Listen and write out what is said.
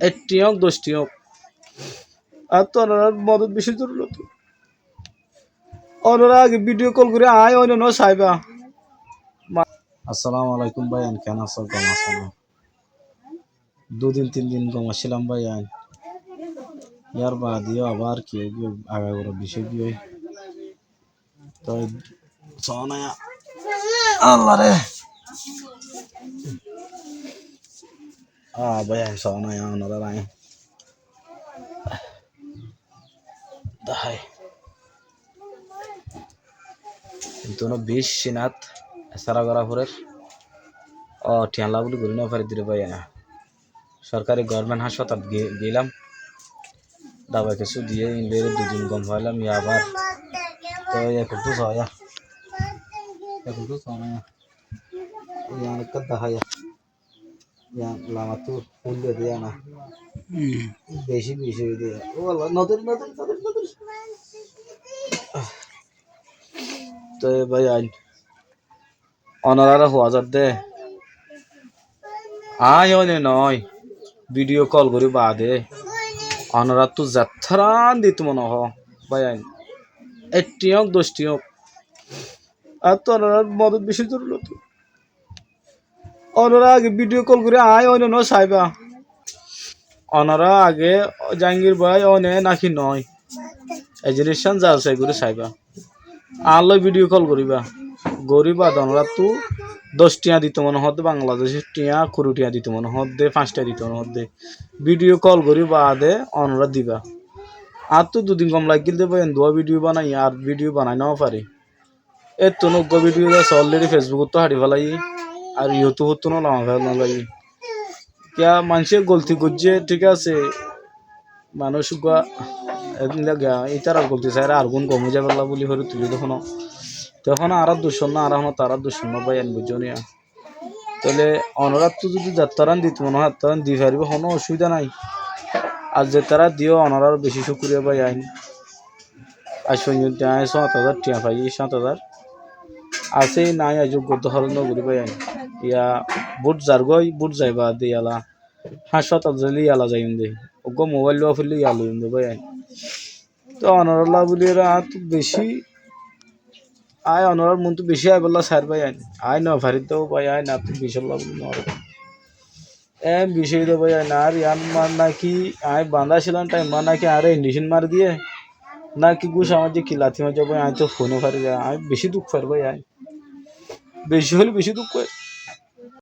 একটি হোক 10টি হোক, আর তো ওনার মদত বেশি জরুরত। ওনারা আগে ভিডিও কল করে আয় অন্য সাইবা। আসসালামু আলাইকুম ভাই, কেন আছো? কম আছো? 2 দিন 3 দিন কম আসছিলাম ভাই। ইয়ার বাদিও আবার কি আগাগোড়া বিষয় কি হয় তো সোনায়া আল্লাহ রে ভাই সোনায়া ওনারা নাই দাহাই কিন্তু বেশ সিনাত সারা করা পরে ঠিয়ালা বলে ঘুরি না পারি দিলে ভাই। সরকারি গভর্নমেন্ট হাসপাতাল গেলাম, দাবা কিছু দিয়ে ইংলের 2 দিন কম হইলাম। আবার তো এখন তো সয়া এখন তো সোনায়া দাহাই লামা তো ফুল দিয়ে না বেশি বেশি দিয়ে ও আল্লাহ নদর নদর নদর নদর। তো ভাই অনারা হওয়া দে আয় নয় ভিডিও কল করি বাদে অনারা তো যাত্রান দিত মনে হ ভাই। একটি হোক 10টি হোক, আর তো ওনার মদত বেশি জরুরত। ওনারা আগে ভিডিও কল করে আয় অন্য সাইবা। ওনারা আগে জাহাঙ্গীর ভাই অনে নাকি নয় এই জিনিস যা আছে এগুলো সাইবা আলো ভিডিও কল করিবা গরিবা। ওনারা তো 10 টিয়া দিত মনে হতে বাংলাদেশের টিয়া 20 টিয়া দিত মনে হতে 5টা দিত মনে হতে ভিডিও কল করি বাদে অনরা দিবা। আর তো 2 দিন কম লাগিল দেবো দোয়া ভিডিও বানাই আর ভিডিও বানাই নাও পারি। এর তো নগ্য ভিডিও আছে অলরেডি ফেসবুক তো হাঁটি ফেলাই আর ইউটিউব তো না লামা ফেলাই কিয়া মানুষে গলতি করছে ঠিক আছে মানুষ ইতার আর গলতি চাই আর গুণ কমে যাবে বলি হরে তুলি তখন আর দূষণ না আর তারা দূষণ না ভাই বুঝছো নিয়া। তাহলে অনরাত তো যদি যাত্রান দিত মনে হয় তারা দিয়ে পারবে কোনো অসুবিধা নাই। আর যে তারা দিও অনারার বেশি শুক্রিয়া ভাই আইন আর 7,000 টিয়া পাই 7,000 আছে নাই যোগ্যতা হল নগরী ভাই আইন ইয়া বুট যার গই বুট যাইবা দিয়ালা 5,000 ইয়ালা যাই দে ওগো মোবাইল লো ফেললে ইয়ালো দে ভাই আইন। তো অনারাল্লা বলি তো বেশি আয় অনারার মন তো বেশি আয় বললা স্যার ভাই আয় না ফারিদ দেবো ভাই আয় না তুই বিশাল্লাহ বলি নর বিষয় দেবো ভাই না আর ইয়ান মার নাকি আয় বাঁধা ছিলাম টাইম মার নাকি আরে ইন্ডিশন মার দিয়ে নাকি গুছ আমার যে কিলাতি মজা ভাই আয় তো ফোনে ফারি আমি বেশি দুঃখ ফার ভাই আয় বেশি হলে বেশি দুঃখ